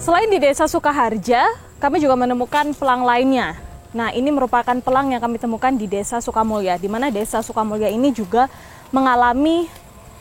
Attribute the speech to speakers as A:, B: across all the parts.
A: Selain di Desa Sukaharja, kami juga menemukan pelang lainnya. Nah, ini merupakan pelang yang kami temukan di Desa Sukamulya, di mana Desa Sukamulya ini juga mengalami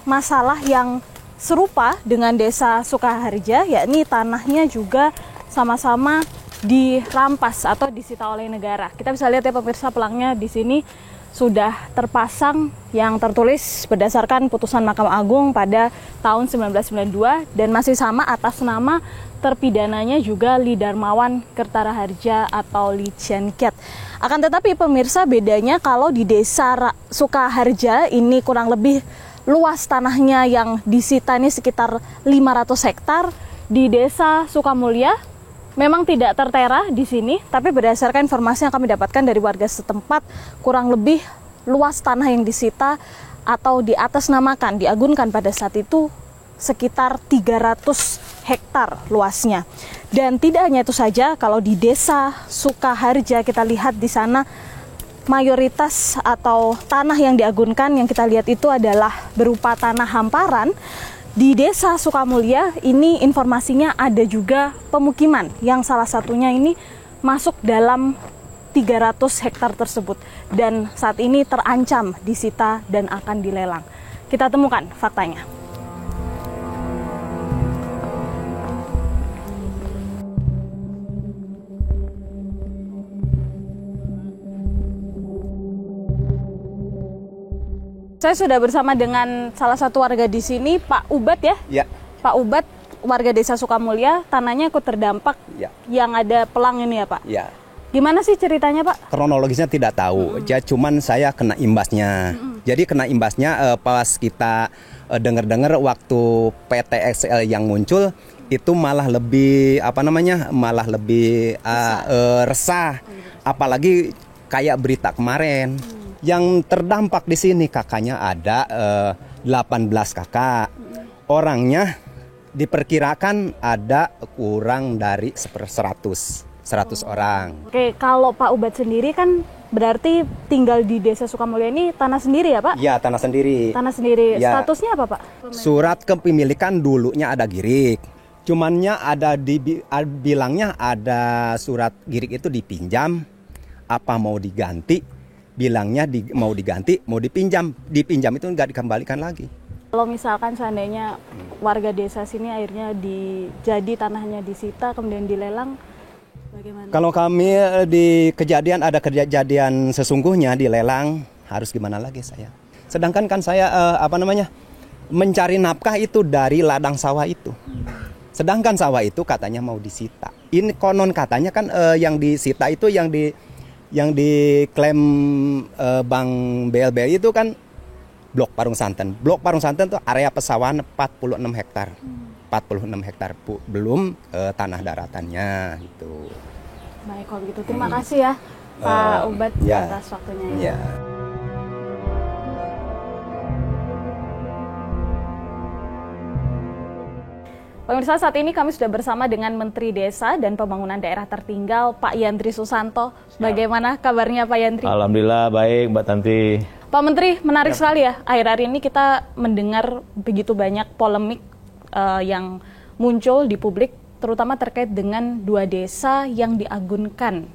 A: masalah yang serupa dengan Desa Sukaharja, yakni tanahnya juga sama-sama dirampas atau disita oleh negara. Kita bisa lihat ya pemirsa, pelangnya di sini sudah terpasang yang tertulis berdasarkan putusan Mahkamah Agung pada tahun 1992 dan masih sama atas nama terpidananya juga Li Darmawan Kertaraharja atau Li Ciancat. Akan tetapi pemirsa, bedanya kalau di Desa Sukaharja ini kurang lebih luas tanahnya yang disita ini sekitar 500 hektar. Di Desa Sukamulya memang tidak tertera di sini, tapi berdasarkan informasi yang kami dapatkan dari warga setempat, kurang lebih luas tanah yang disita atau diatasnamakan, diagunkan pada saat itu sekitar 300 hektar luasnya. Dan tidak hanya itu saja, kalau di Desa Sukaharja kita lihat di sana mayoritas atau tanah yang diagunkan yang kita lihat itu adalah berupa tanah hamparan. Di Desa Sukamulya ini informasinya ada juga pemukiman yang salah satunya ini masuk dalam 300 hektar tersebut dan saat ini terancam disita dan akan dilelang. Kita temukan faktanya. Saya sudah bersama dengan salah satu warga di sini, Pak Ubat ya?
B: Ya.
A: Pak Ubat, warga Desa Sukamulya, tanahnya ikut terdampak yang ada pelang ini ya Pak?
B: Ya.
A: Gimana sih ceritanya Pak?
B: Kronologisnya tidak tahu, cuman saya kena imbasnya. Jadi kena imbasnya pas kita dengar-dengar waktu PTXL yang muncul, itu malah lebih, malah lebih resah. Apalagi kayak berita kemarin. Yang terdampak di sini kakaknya ada 18 kakak. Orangnya diperkirakan ada kurang dari 100 orang.
A: Oke, kalau Pak Ubat sendiri kan berarti tinggal di Desa Sukamulya ini tanah sendiri ya Pak?
B: Iya, tanah sendiri.
A: Tanah sendiri.
B: Ya.
A: Statusnya apa Pak?
B: Surat kepemilikan dulunya ada girik. Cumannya ada bilangnya ada surat girik itu dipinjam, apa mau diganti? Bilangnya mau diganti, mau dipinjam itu nggak dikembalikan lagi.
A: Kalau misalkan seandainya warga desa sini akhirnya jadi tanahnya disita kemudian dilelang, bagaimana?
B: Kalau kami di ada kejadian sesungguhnya dilelang, harus gimana lagi saya? Sedangkan kan saya mencari nafkah itu dari ladang sawah itu. Sedangkan sawah itu katanya mau disita. Ini konon katanya kan yang disita itu yang diklaim Bank BLBI itu kan Blok Parung Santen. Blok Parung Santen itu area pesawahan 46 hektar. 46 hektar belum tanah daratannya gitu.
A: Baik, kalau begitu terima kasih ya Pak Ubat atas waktunya.
B: Ya.
A: Pemirsa, saat ini kami sudah bersama dengan Menteri Desa dan Pembangunan Daerah Tertinggal, Pak Yandri Susanto. Bagaimana kabarnya Pak Yandri?
C: Alhamdulillah baik, Mbak Tanti.
A: Pak Menteri, menarik sekali ya. Akhir-akhir ini kita mendengar begitu banyak polemik yang muncul di publik, terutama terkait dengan 2 desa yang diagunkan.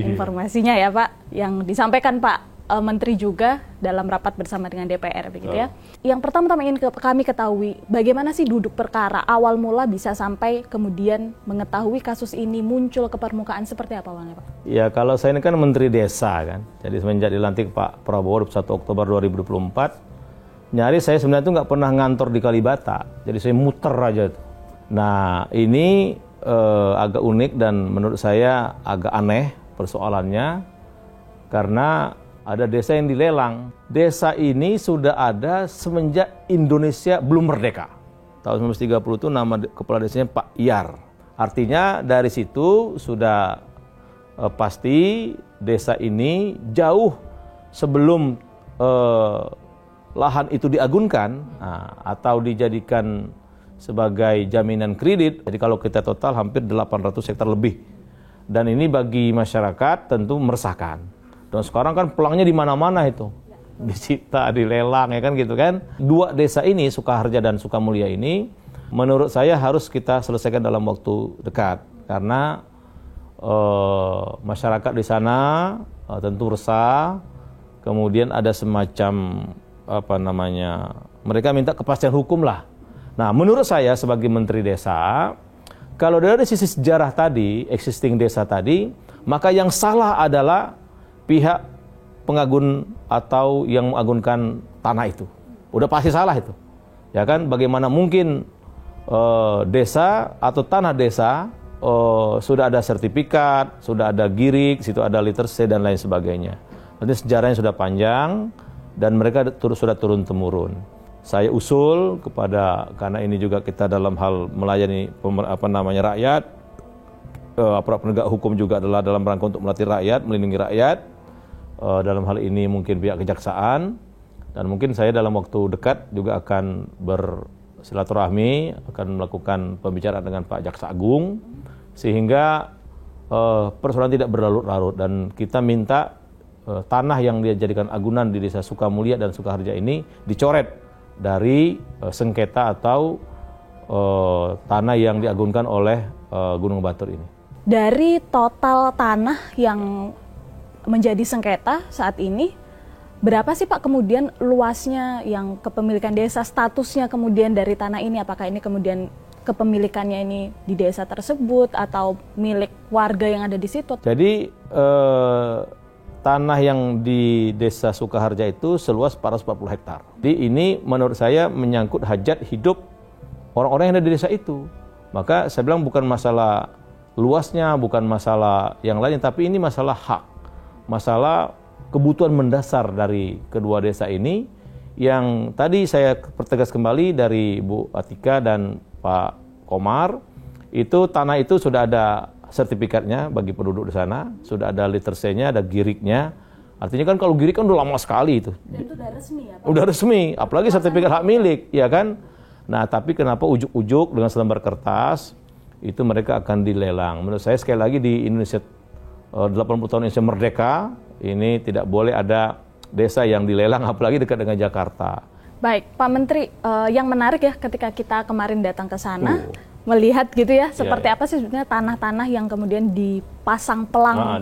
A: Informasinya ya Pak, yang disampaikan Pak Menteri juga dalam rapat bersama dengan DPR begitu ya. Yang pertama-tama ingin kami ketahui, bagaimana sih duduk perkara awal mula bisa sampai kemudian mengetahui kasus ini muncul ke permukaan, seperti apa Bang ya Pak?
C: Ya, kalau saya ini kan Menteri Desa kan. Jadi semenjak dilantik Pak Prabowo 1 Oktober 2024, nyaris saya sebenarnya itu nggak pernah ngantor di Kalibata. Jadi saya muter aja tuh. Nah, ini agak unik dan menurut saya agak aneh persoalannya karena ada desa yang dilelang. Desa ini sudah ada semenjak Indonesia belum merdeka. Tahun 1930 itu nama kepala desanya Pak Iyar. Artinya dari situ sudah pasti desa ini jauh sebelum lahan itu diagunkan atau dijadikan sebagai jaminan kredit. Jadi kalau kita total hampir 800 hektar lebih. Dan ini bagi masyarakat tentu meresahkan. Dan sekarang kan pelangnya di mana-mana itu. Disita, dilelang ya kan gitu kan. 2 desa ini, Sukaharja dan Sukamulya ini menurut saya harus kita selesaikan dalam waktu dekat karena masyarakat di sana tentu resah, kemudian ada semacam mereka minta kepastian hukum lah. Nah, menurut saya sebagai Menteri Desa, kalau dari sisi sejarah tadi, existing desa tadi, maka yang salah adalah pihak pengagun atau yang mengagunkan tanah itu. Udah pasti salah itu. Ya kan, bagaimana mungkin desa atau tanah desa sudah ada sertifikat, sudah ada girik, situ ada literasi dan lain sebagainya. Nanti sejarahnya sudah panjang dan mereka sudah turun-temurun. Saya usul kepada, karena ini juga kita dalam hal melayani rakyat, aparat penegak hukum juga adalah dalam rangka untuk melatih rakyat, melindungi rakyat. Dalam hal ini mungkin pihak kejaksaan, dan mungkin saya dalam waktu dekat juga akan bersilaturahmi, akan melakukan pembicaraan dengan Pak Jaksa Agung, sehingga persoalan tidak berlarut-larut, dan kita minta tanah yang dijadikan agunan di Desa Sukamulya dan Sukaharja ini dicoret dari sengketa atau tanah yang diagunkan oleh Gunung Batur ini.
A: Dari total tanah yang menjadi sengketa saat ini, berapa sih Pak kemudian luasnya yang kepemilikan desa, statusnya kemudian dari tanah ini, apakah ini kemudian kepemilikannya ini di desa tersebut atau milik warga yang ada di situ?
C: Jadi tanah yang di Desa Sukaharja itu seluas 440 hektar. Jadi ini menurut saya menyangkut hajat hidup orang-orang yang ada di desa itu. Maka saya bilang bukan masalah luasnya, bukan masalah yang lain, tapi ini masalah hak, masalah kebutuhan mendasar dari kedua desa ini yang tadi saya pertegas kembali dari Bu Atika dan Pak Komar, itu tanah itu sudah ada sertifikatnya bagi penduduk di sana, sudah ada literasinya, ada giriknya. Artinya kan kalau girik kan udah lama sekali itu.
A: Dan itu udah resmi ya Pak?
C: Udah resmi, apalagi sertifikat hak milik, ya kan? Nah, tapi kenapa ujuk-ujuk dengan selembar kertas itu mereka akan dilelang? Menurut saya sekali lagi di Indonesia 80 tahun Indonesia merdeka, ini tidak boleh ada desa yang dilelang apalagi dekat dengan Jakarta.
A: Baik, Pak Menteri, yang menarik ya ketika kita kemarin datang ke sana, melihat gitu ya, seperti apa sih sebenarnya tanah-tanah yang kemudian dipasang pelang,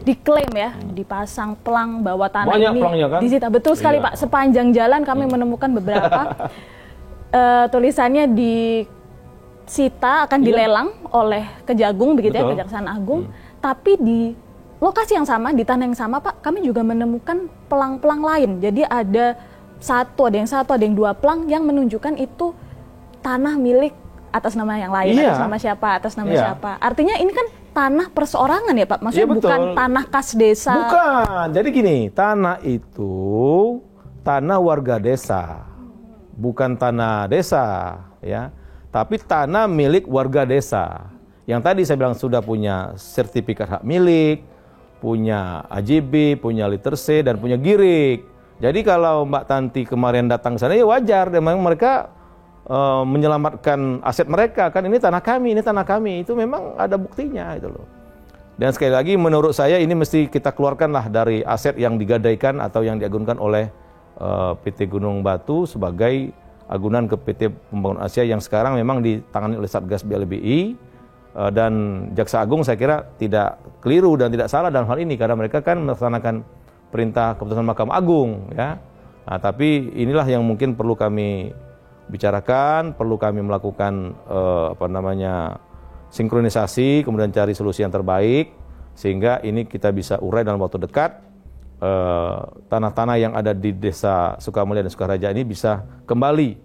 A: diklaim ya, dipasang pelang bahwa tanah
C: banyak
A: ini
C: kan?
A: disita. Betul sekali Pak, sepanjang jalan kami menemukan beberapa tulisannya disita akan dilelang oleh Kejagung begitu ya, Kejaksaan Agung, tapi di lokasi yang sama, di tanah yang sama Pak, kami juga menemukan pelang-pelang lain. Jadi ada ada yang dua pelang yang menunjukkan itu tanah milik atas nama yang lain, atas nama siapa. Artinya ini kan tanah perseorangan ya Pak, maksudnya bukan tanah kas desa.
C: Bukan, jadi gini, tanah itu tanah warga desa, bukan tanah desa, ya. Tapi tanah milik warga desa. Yang tadi saya bilang sudah punya sertifikat hak milik, punya AJB, punya literasi, dan punya girik. Jadi kalau Mbak Tanti kemarin datang sana ya wajar, memang mereka menyelamatkan aset mereka, kan ini tanah kami, itu memang ada buktinya itu loh. Dan sekali lagi menurut saya ini mesti kita keluarkanlah dari aset yang digadaikan atau yang diagunkan oleh PT Gunung Batu sebagai agunan ke PT Pembangunan Asia yang sekarang memang ditangani oleh Satgas BLBI, dan Jaksa Agung saya kira tidak keliru dan tidak salah dalam hal ini karena mereka kan melaksanakan perintah keputusan Mahkamah Agung, ya. Nah, tapi inilah yang mungkin perlu kami bicarakan, perlu kami melakukan sinkronisasi, kemudian cari solusi yang terbaik sehingga ini kita bisa urai dalam waktu dekat. Tanah-tanah yang ada di Desa Sukamulya dan Sukaharja ini bisa kembali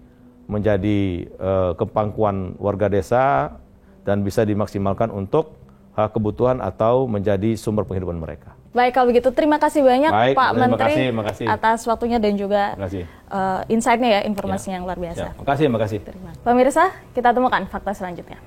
C: menjadi kepangkuan warga desa dan bisa dimaksimalkan untuk kebutuhan atau menjadi sumber penghidupan mereka.
A: Baik, kalau begitu terima kasih banyak Pak Menteri atas waktunya dan juga insight-nya ya, informasinya yang luar biasa.
C: Terima kasih.
A: Pemirsa, kita temukan fakta selanjutnya.